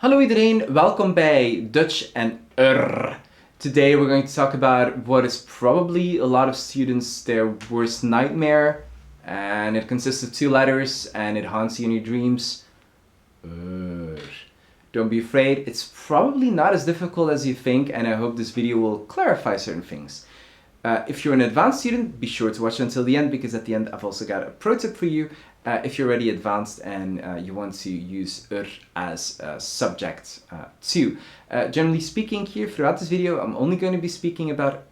Hallo iedereen, welkom bij Dutch and Today we're going to talk about what is probably a lot of students' their worst nightmare, and it consists of two letters and it haunts you in your dreams. Don't be afraid, it's probably not as difficult as you think, and I hope this video will clarify certain things. If you're an advanced student, be sure to watch until the end, because at the end I've also got a pro tip for you. If you're already advanced and you want to use as a subject too. Generally speaking, here throughout this video, I'm only going to be speaking about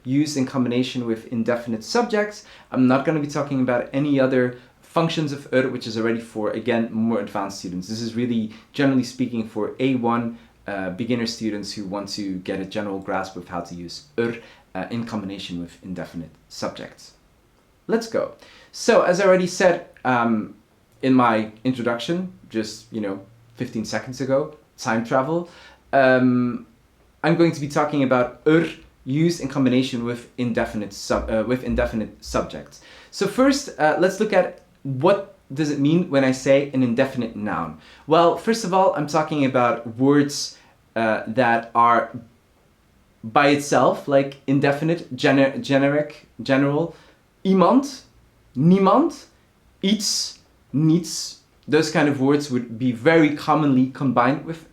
used in combination with indefinite subjects. I'm not going to be talking about any other functions of which is already for, again, more advanced students. This is really, generally speaking, for A1 beginner students who want to get a general grasp of how to use in combination with indefinite subjects. Let's go. So, as I already said in my introduction, just 15 seconds ago, time travel, I'm going to be talking about used in combination with indefinite subjects. So first, let's look at what does it mean when I say an indefinite noun. Well, first of all, I'm talking about words that are by itself, like indefinite, generic, general, iemand, niemand, iets, niets. Those kind of words would be very commonly combined with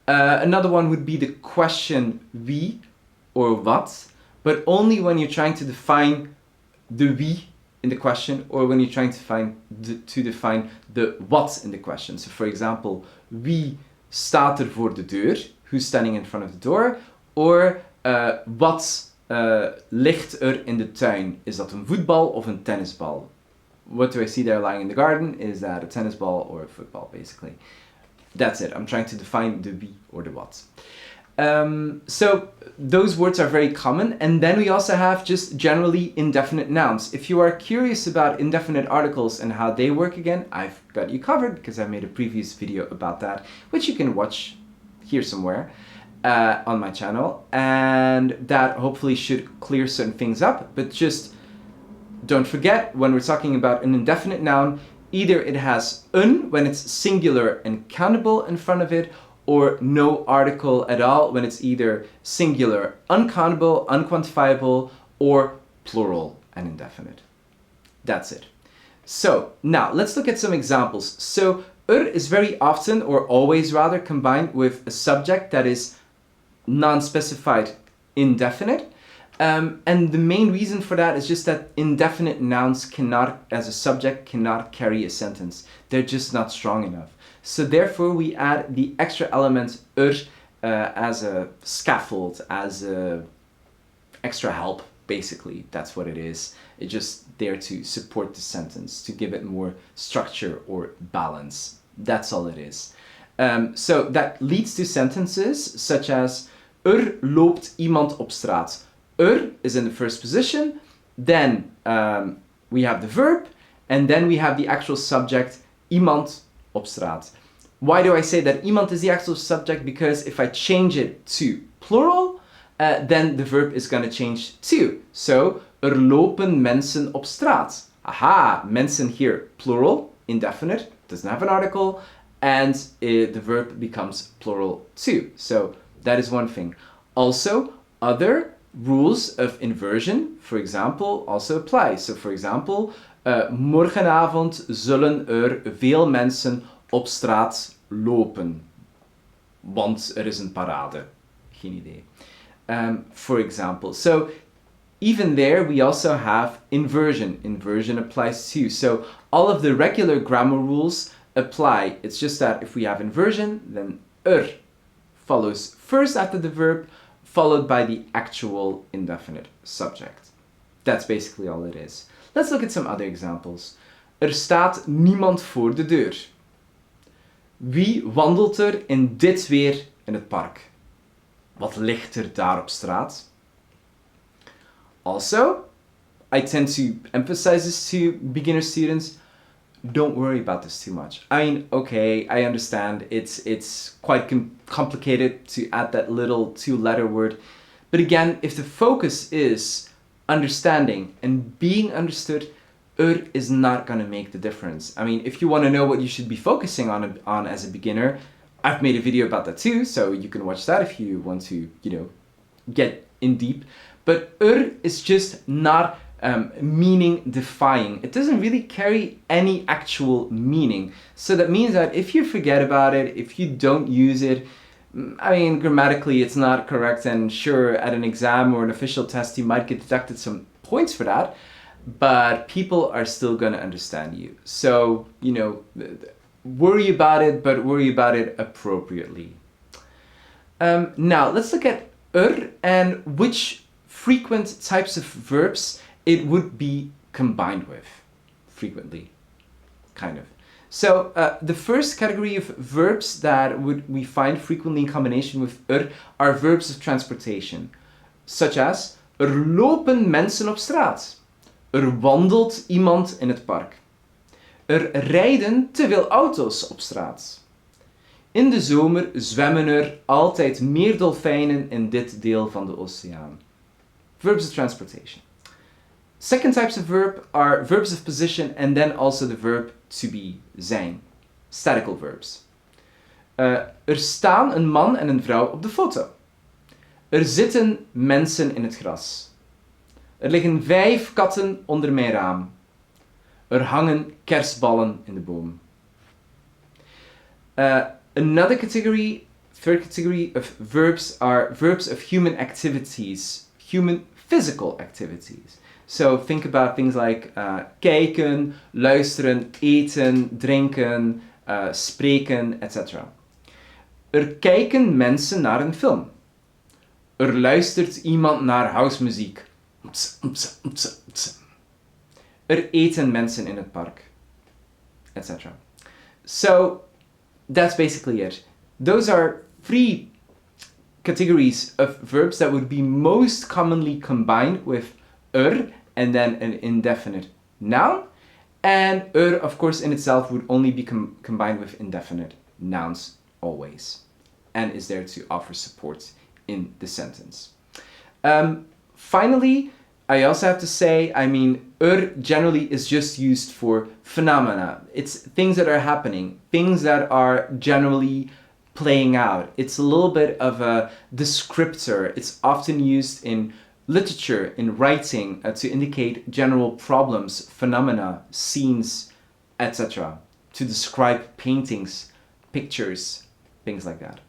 another one would be the question wie or wat, but only when you're trying to define the wie in the question, or when you're trying to define the what in the question. So for example, wie staat er voor de deur? Who's standing in front of the door? Or wat ligt er in de tuin? Is dat een voetbal of een tennisbal? What do I see there lying in the garden? Is that a tennis ball or a football, basically? That's it. I'm trying to define the wie or the what. So those words are very common. And then we also have just generally indefinite nouns. If you are curious about indefinite articles and how they work again, I've got you covered, because I made a previous video about that, which you can watch here somewhere on my channel. And that hopefully should clear certain things up. But just don't forget, when we're talking about an indefinite noun, either it has when it's singular and countable in front of it, or no article at all when it's either singular, uncountable, unquantifiable, or plural and indefinite. That's it. So now let's look at some examples. So is very often, or always rather, combined with a subject that is non-specified indefinite. And the main reason for that is just that indefinite nouns cannot, as a subject, cannot carry a sentence. They're just not strong enough. So therefore we add the extra element as a scaffold, as a extra help, basically. That's what it is. It's just there to support the sentence, to give it more structure or balance. That's all it is. So that leads to sentences such as loopt iemand op straat. Is in the first position, then we have the verb, and then we have the actual subject, iemand op straat. Why do I say that iemand is the actual subject? Because if I change it to plural, then the verb is going to change too. So, lopen mensen op straat. Aha, mensen here, plural, indefinite, doesn't have an article, and the verb becomes plural too. So, that is one thing. Also, other rules of inversion, for example, also apply. So, for example, morgenavond zullen veel mensen op straat lopen. Want is een parade. Geen idee. For example. So, even there, we also have inversion. Inversion applies too. So, all of the regular grammar rules apply. It's just that if we have inversion, then follows first after the verb, followed by the actual indefinite subject. That's basically all it is. Let's look at some other examples. Staat niemand voor de deur. Wie wandelt in dit weer in het park? Wat ligt daar op straat? Also, I tend to emphasize this to beginner students. Don't worry about this too much. I mean, okay, I understand it's quite complicated to add that little two-letter word. But again, if the focus is understanding and being understood, is not going to make the difference. I mean, if you want to know what you should be focusing on as a beginner, I've made a video about that too, so you can watch that if you want to, get in deep. But is just not meaning defying. It doesn't really carry any actual meaning. So that means that if you forget about it, if you don't use it, I mean, grammatically it's not correct, and sure, at an exam or an official test you might get deducted some points for that, but people are still going to understand you. So, worry about it, but worry about it appropriately. Now, let's look at and which frequent types of verbs it would be combined with frequently, kind of. So the first category of verbs that we find frequently in combination with are verbs of transportation, such as lopen mensen op straat. Wandelt iemand in het park. Rijden te veel auto's op straat. In de zomer zwemmen altijd meer dolfijnen in dit deel van de oceaan. Verbs of transportation. Second types of verb are verbs of position and then also the verb to be, zijn. Statical verbs. Staan een man en een vrouw op de foto. Zitten mensen in het gras. Liggen 5 katten onder mijn raam. Hangen kerstballen in de boom. Another category, third category of verbs are verbs of human activities, human physical activities. So think about things like kijken, luisteren, eten, drinken, spreken, etc. Kijken mensen naar een film. Luistert iemand naar housemuziek. Eten mensen in het park, etc. So that's basically it. Those are 3 categories of verbs that would be most commonly combined with and then an indefinite noun. And of course, in itself would only be combined with indefinite nouns always, and is there to offer support in the sentence. Finally, I also have to say, I mean, generally is just used for phenomena. It's things that are happening, things that are generally playing out. It's a little bit of a descriptor. It's often used in literature, in writing, to indicate general problems, phenomena, scenes, etc. To describe paintings, pictures, things like that.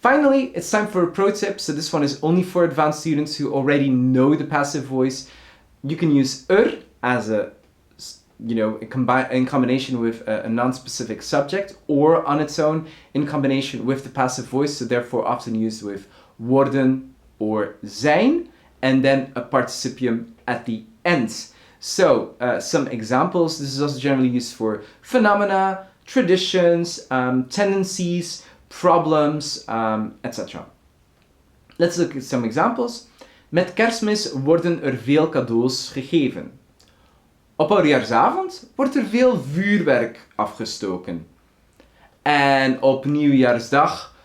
Finally, it's time for a pro tip. So this one is only for advanced students who already know the passive voice. You can use as a, in combination with a non-specific subject, or on its own in combination with the passive voice. So therefore often used with worden or zijn, and then a participium at the end. So some examples. This is also generally used for phenomena, traditions, tendencies, problems, etc. Let's look at some examples. Met Kerstmis worden veel cadeaus gegeven. Op oudejaarsavond wordt veel vuurwerk afgestoken. En op nieuwjaarsdag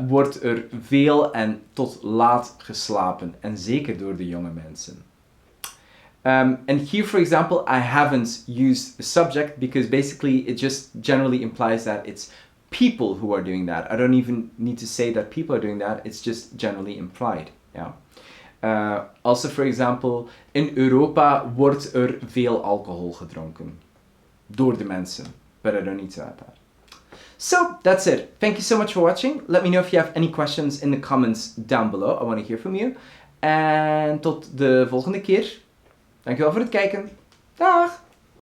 wordt veel en tot laat geslapen. En zeker door de jonge mensen. And here, for example, I haven't used a subject because basically it just generally implies that it's people who are doing that. I don't even need to say that people are doing that. It's just generally implied. Yeah. Also, for example, in Europa wordt veel alcohol gedronken. Door de mensen. But I don't need to add that. So, that's it. Thank you so much for watching. Let me know if you have any questions in the comments down below. I want to hear from you. En tot de volgende keer. Dankjewel voor het kijken. Dag!